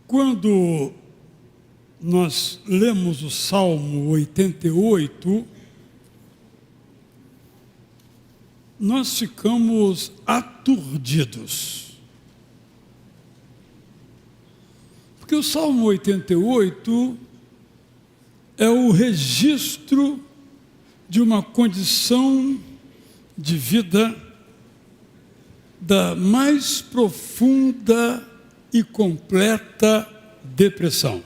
Quando nós lemos o Salmo 88, nós ficamos aturdidos. Porque o Salmo 88 é o registro de uma condição de vida da mais profunda e completa depressão.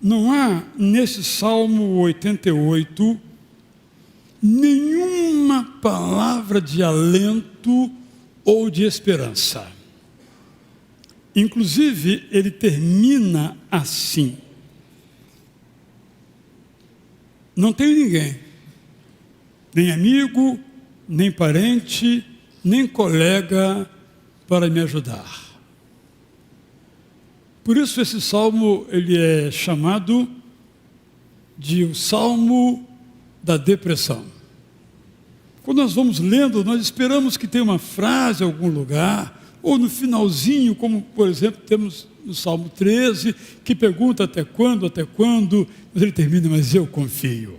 Não há nesse Salmo 88 nenhuma palavra de alento ou de esperança. Inclusive, ele termina assim: não tenho ninguém, nem amigo, nem parente, nem colega para me ajudar. Por isso esse salmo ele é chamado de o Salmo da Depressão. Quando nós vamos lendo, nós esperamos que tenha uma frase em algum lugar, ou no finalzinho, como por exemplo temos no Salmo 13, que pergunta até quando, mas ele termina, mas eu confio.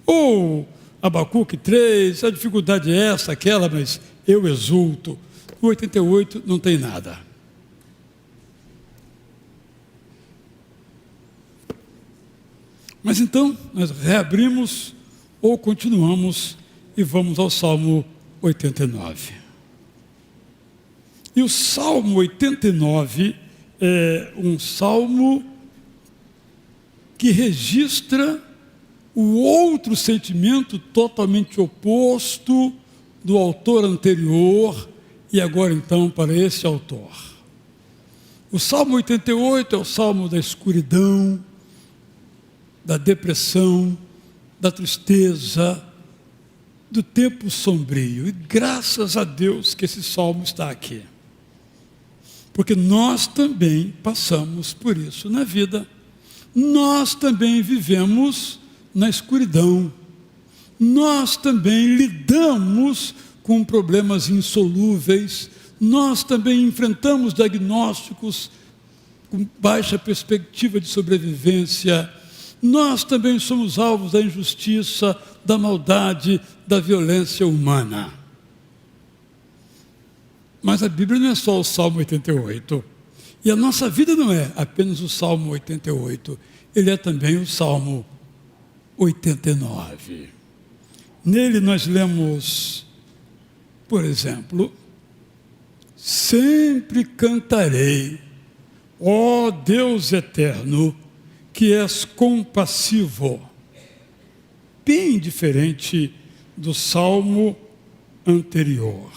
Ou Abacuque 3, a dificuldade é essa, aquela, mas eu exulto. O 88 não tem nada. Mas então, nós reabrimos ou continuamos e vamos ao Salmo 89. E o Salmo 89 é um salmo que registra o outro sentimento totalmente oposto do autor anterior e agora então para esse autor. O Salmo 88 é o salmo da escuridão, da depressão, da tristeza, do tempo sombrio. E graças a Deus que esse salmo está aqui. Porque nós também passamos por isso na vida. Nós também vivemos na escuridão. Nós também lidamos com problemas insolúveis. Nós também enfrentamos diagnósticos com baixa perspectiva de sobrevivência. Nós também somos alvos da injustiça, da maldade, da violência humana. Mas a Bíblia não é só o Salmo 88. E a nossa vida não é apenas o Salmo 88. Ele é também o Salmo 89. Nele nós lemos, por exemplo, sempre cantarei, ó Deus eterno, que és compassivo. Bem diferente do salmo anterior.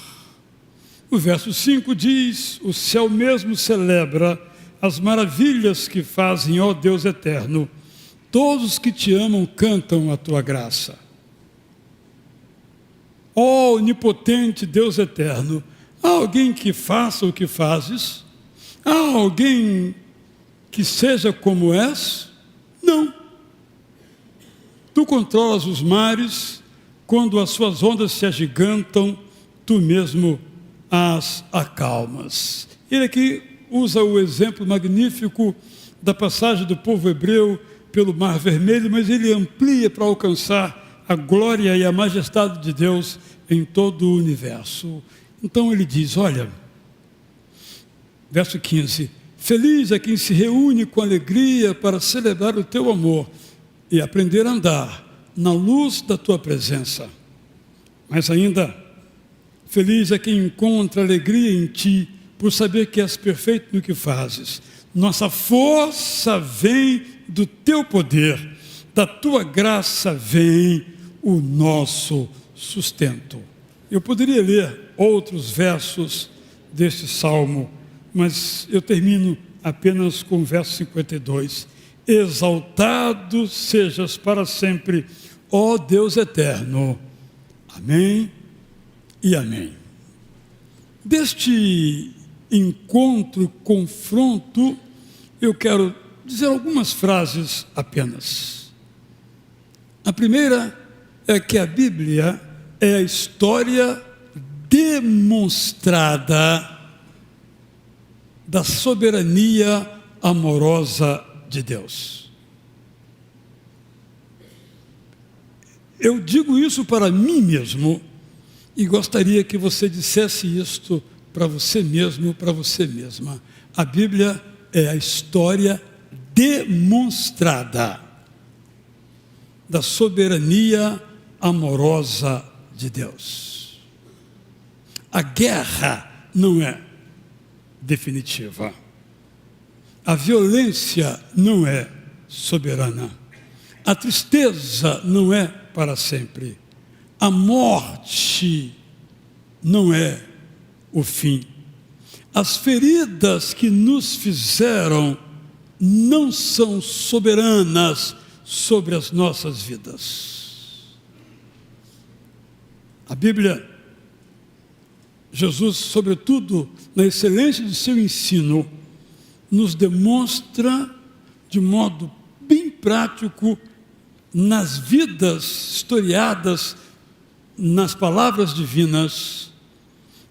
O verso 5 diz: o céu mesmo celebra as maravilhas que fazem, ó Deus eterno. Todos que te amam cantam a tua graça. Ó onipotente Deus eterno, há alguém que faça o que fazes? Há alguém que seja como és? Não. Tu controlas os mares, quando as suas ondas se agigantam, tu mesmo as acalmas. Ele aqui usa o exemplo magnífico da passagem do povo hebreu pelo Mar Vermelho, mas ele amplia para alcançar a glória e a majestade de Deus em todo o universo. Então ele diz, olha, verso 15, feliz é quem se reúne com alegria para celebrar o teu amor e aprender a andar na luz da tua presença. Mas ainda, feliz é quem encontra alegria em ti, por saber que és perfeito no que fazes. Nossa força vem do teu poder, da tua graça vem o nosso sustento. Eu poderia ler outros versos deste salmo, mas eu termino apenas com o verso 52. Exaltado sejas para sempre, ó Deus eterno. Amém e amém. Deste encontro, confronto, eu quero dizer algumas frases apenas. A primeira é que a Bíblia é a história demonstrada da soberania amorosa de Deus. Eu digo isso para mim mesmo e gostaria que você dissesse isto para você mesmo, para você mesma. A Bíblia é a história demonstrada da soberania amorosa de Deus. A guerra não é definitiva. A violência não é soberana. A tristeza não é para sempre. A morte não é o fim. As feridas que nos fizeram não são soberanas sobre as nossas vidas. A Bíblia, Jesus, sobretudo na excelência de seu ensino, nos demonstra de modo bem prático nas vidas historiadas nas palavras divinas,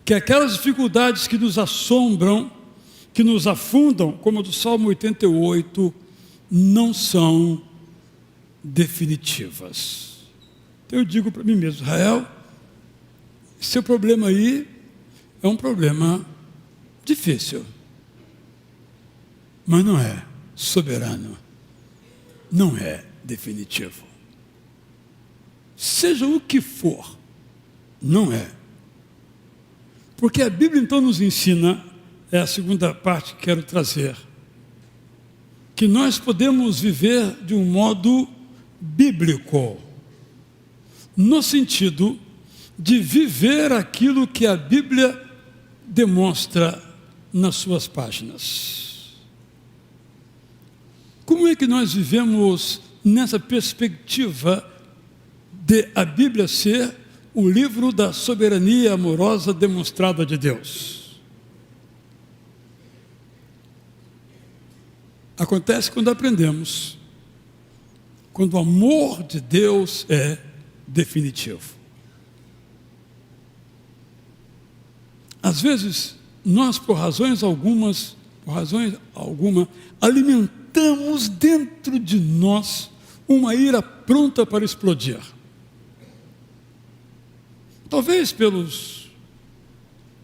que aquelas dificuldades que nos assombram, que nos afundam, como a do Salmo 88, não são definitivas. Então eu digo para mim mesmo, Israel, seu problema aí é um problema difícil, mas não é soberano, não é definitivo. Seja o que for, não é. Porque a Bíblia então nos ensina, é a segunda parte que quero trazer, que nós podemos viver de um modo bíblico, no sentido de viver aquilo que a Bíblia demonstra nas suas páginas. Como é que nós vivemos nessa perspectiva de a Bíblia ser o livro da soberania amorosa demonstrada de Deus? Acontece quando aprendemos, quando o amor de Deus é definitivo. Às vezes, nós, por razões alguma, alimentamos dentro de nós uma ira pronta para explodir. Talvez pelos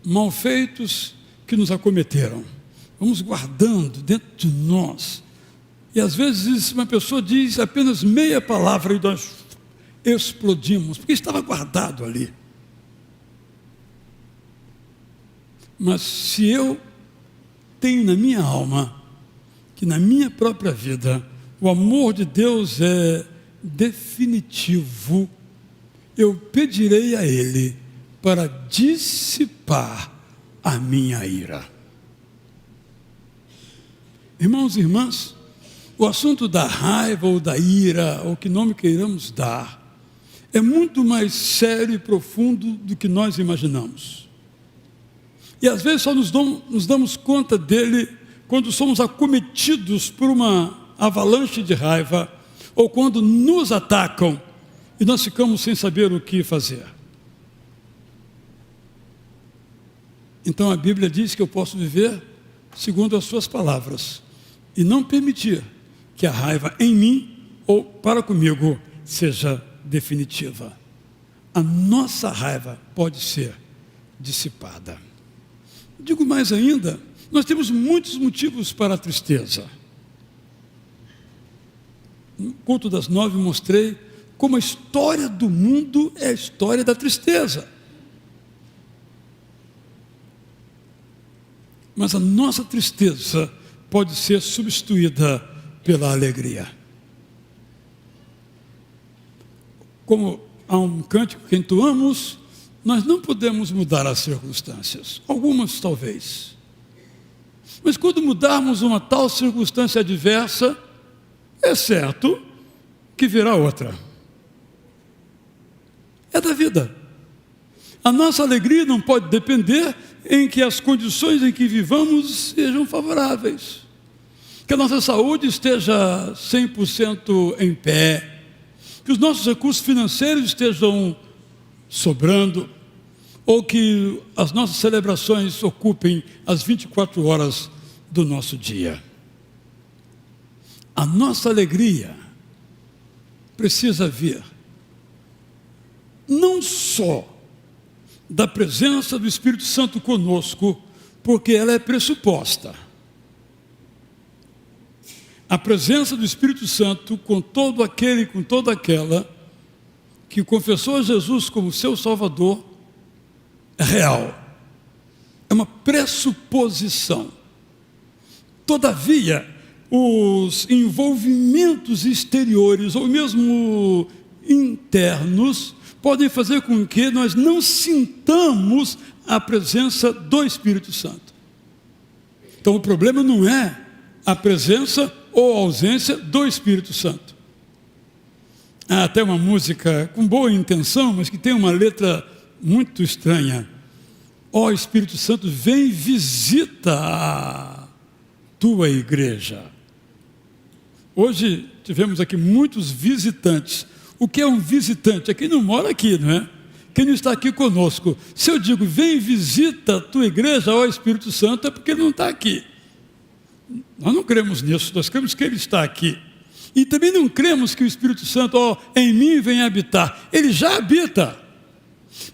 malfeitos que nos acometeram. Vamos guardando dentro de nós. E às vezes uma pessoa diz apenas meia palavra e nós explodimos, porque estava guardado ali. Mas se eu tenho na minha alma, que na minha própria vida, o amor de Deus é definitivo, eu pedirei a Ele para dissipar a minha ira. Irmãos e irmãs, o assunto da raiva ou da ira, ou que nome queiramos dar, é muito mais sério e profundo do que nós imaginamos. E às vezes só nos damos conta dele quando somos acometidos por uma avalanche de raiva, ou quando nos atacam e nós ficamos sem saber o que fazer. Então a Bíblia diz que eu posso viver segundo as suas palavras e não permitir que a raiva em mim ou para comigo seja definitiva. A nossa raiva pode ser dissipada. Digo mais ainda, nós temos muitos motivos para a tristeza. No culto das 9 mostrei como a história do mundo é a história da tristeza. Mas a nossa tristeza pode ser substituída pela alegria. Como há um cântico que entoamos, nós não podemos mudar as circunstâncias. Algumas talvez. Mas quando mudarmos uma tal circunstância adversa, é certo que virá outra. É da vida. A nossa alegria não pode depender em que as condições em que vivamos sejam favoráveis. Que a nossa saúde esteja 100% em pé. Que os nossos recursos financeiros estejam sobrando. Ou que as nossas celebrações ocupem as 24 horas do nosso dia. A nossa alegria precisa vir não só da presença do Espírito Santo conosco, porque ela é pressuposta. A presença do Espírito Santo com todo aquele e com toda aquela que confessou a Jesus como seu Salvador é real. É uma pressuposição. Todavia, os envolvimentos exteriores ou mesmo internos podem fazer com que nós não sintamos a presença do Espírito Santo. Então o problema não é a presença ou a ausência do Espírito Santo. Há até uma música com boa intenção, mas que tem uma letra muito estranha. Ó Espírito Santo, vem e visita a tua igreja. Hoje tivemos aqui muitos visitantes. O que é um visitante? É quem não mora aqui, não é? Quem não está aqui conosco. Se eu digo, vem e visita a tua igreja, ó Espírito Santo, é porque ele não está aqui. Nós não cremos nisso, nós cremos que ele está aqui. E também não cremos que o Espírito Santo, ó, em mim vem habitar. Ele já habita.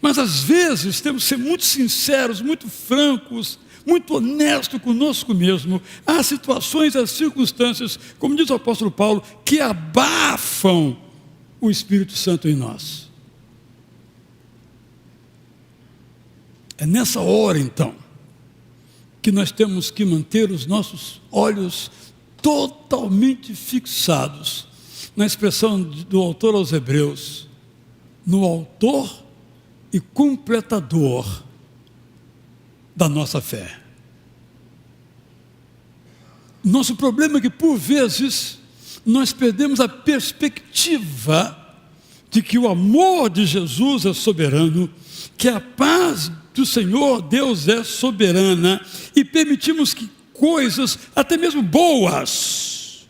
Mas às vezes temos que ser muito sinceros, muito francos, muito honestos conosco mesmo. Há situações, há circunstâncias, como diz o apóstolo Paulo, que abafam o Espírito Santo em nós. É nessa hora, então, que nós temos que manter os nossos olhos totalmente fixados na expressão do autor aos Hebreus, no autor e completador da nossa fé. Nosso problema é que, por vezes, nós perdemos a perspectiva de que o amor de Jesus é soberano, que a paz do Senhor Deus é soberana, e permitimos que coisas, até mesmo boas,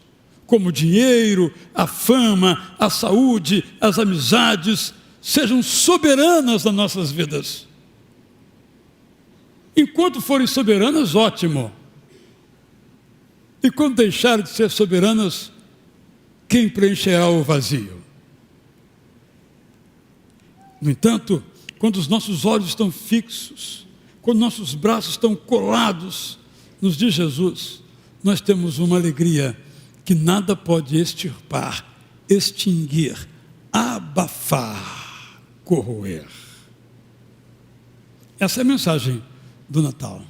como o dinheiro, a fama, a saúde, as amizades, sejam soberanas nas nossas vidas. Enquanto forem soberanas, ótimo. E quando deixarem de ser soberanas, quem preencherá o vazio? No entanto, quando os nossos olhos estão fixos, quando nossos braços estão colados nos de Jesus, nós temos uma alegria que nada pode extirpar, extinguir, abafar, corroer. Essa é a mensagem do Natal.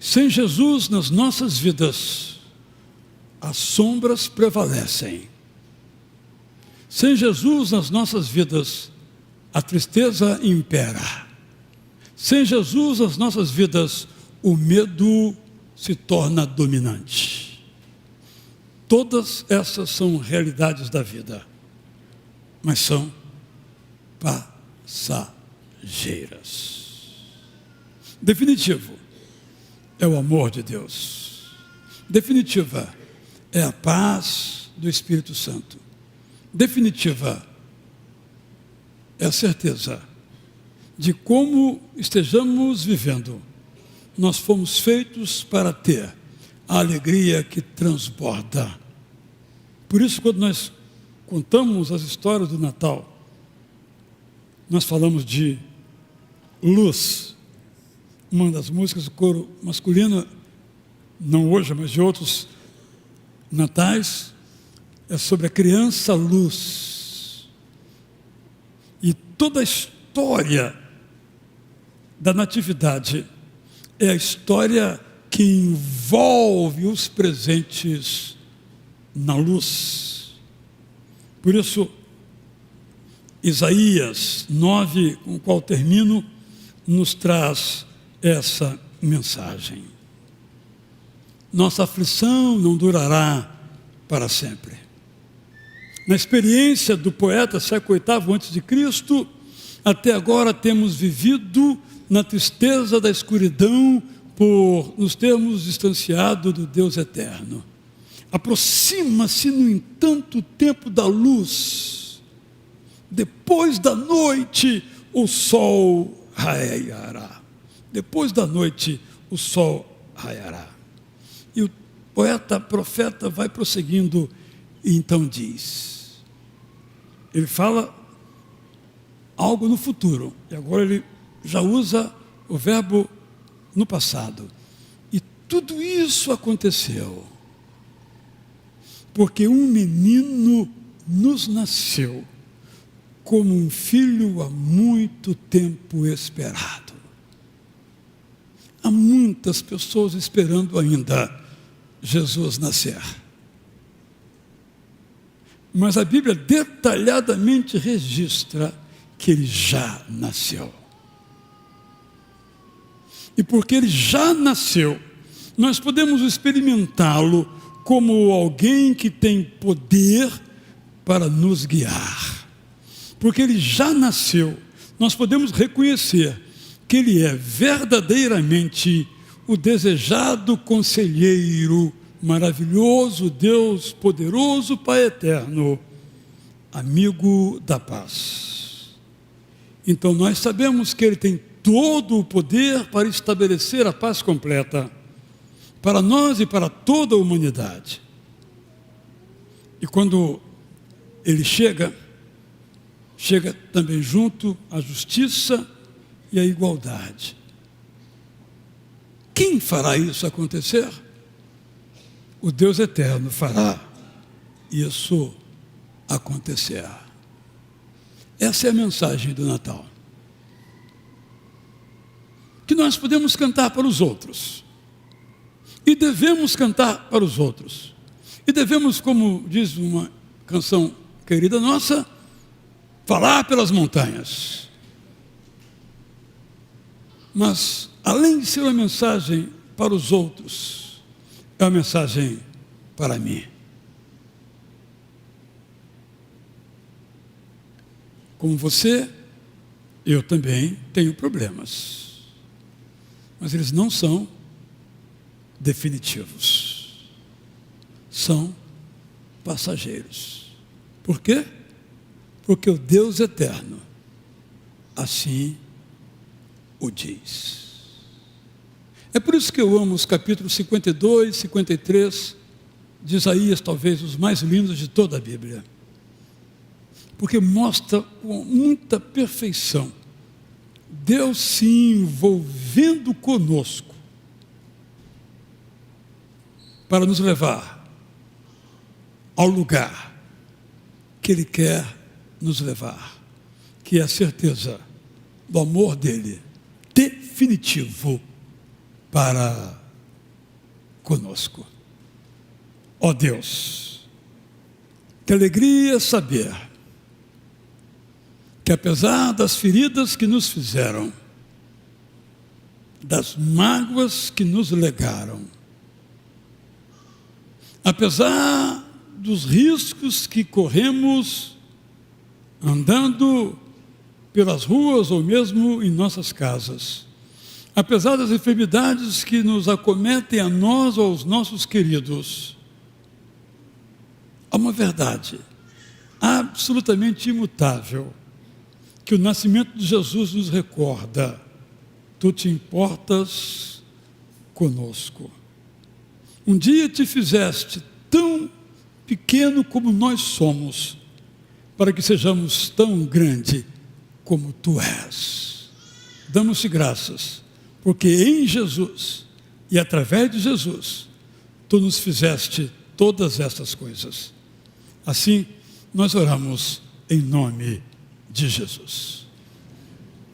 Sem Jesus nas nossas vidas, as sombras prevalecem. Sem Jesus nas nossas vidas, a tristeza impera. Sem Jesus nas nossas vidas, o medo se torna dominante. Todas essas são realidades da vida, mas são passageiras. Definitivo é o amor de Deus. Definitiva é a paz do Espírito Santo. Definitiva é a certeza de como estejamos vivendo. Nós fomos feitos para ter a alegria que transborda. Por isso, quando nós contamos as histórias do Natal, nós falamos de luz. Uma das músicas do coro masculino, não hoje, mas de outros natais, é sobre a criança luz. E toda a história da natividade é a história que envolve os presentes na luz. Por isso, Isaías 9, com o qual termino, nos traz essa mensagem. Nossa aflição não durará para sempre. Na experiência do poeta século VIII a.C., até agora temos vivido na tristeza da escuridão por nos termos distanciado do Deus eterno. Aproxima-se, no entanto, o tempo da luz. Depois da noite, o sol raiará. depois da noite o sol raiará. E o poeta, profeta, vai prosseguindo e então diz, ele fala algo no futuro, e agora ele já usa o verbo no passado. E tudo isso aconteceu porque um menino nos nasceu como um filho há muito tempo esperado. Há muitas pessoas esperando ainda Jesus nascer. Mas a Bíblia detalhadamente registra que ele já nasceu. E porque ele já nasceu, nós podemos experimentá-lo como alguém que tem poder para nos guiar. Porque ele já nasceu, nós podemos reconhecer que ele é verdadeiramente o desejado conselheiro, maravilhoso Deus poderoso, Pai eterno, amigo da paz. Então nós sabemos que ele tem todo o poder para estabelecer a paz completa para nós e para toda a humanidade. E quando ele chega também junto a justiça e a igualdade. Quem fará isso acontecer? O Deus eterno fará isso acontecer. Essa é a mensagem do Natal. Que nós podemos cantar para os outros. E devemos cantar para os outros. E devemos, como diz uma canção querida nossa, falar pelas montanhas. Mas, além de ser uma mensagem para os outros, é uma mensagem para mim. Como você, eu também tenho problemas. Mas eles não são definitivos. São passageiros. Por quê? Porque o Deus eterno assim o diz. É por isso que eu amo os capítulos 52, 53 de Isaías, talvez os mais lindos de toda a Bíblia. Porque mostra com muita perfeição Deus se envolvendo conosco para nos levar ao lugar que Ele quer nos levar, que é a certeza do amor dEle, definitivo para conosco. Ó Deus, que alegria saber que apesar das feridas que nos fizeram, das mágoas que nos legaram, apesar dos riscos que corremos andando pelas ruas ou mesmo em nossas casas, apesar das enfermidades que nos acometem a nós ou aos nossos queridos, há uma verdade absolutamente imutável que o nascimento de Jesus nos recorda: tu te importas conosco. Um dia te fizeste tão pequeno como nós somos, para que sejamos tão grande como tu és. Damos-te graças, porque em Jesus e através de Jesus, tu nos fizeste todas essas coisas. Assim, nós oramos em nome de Jesus.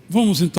Vamos então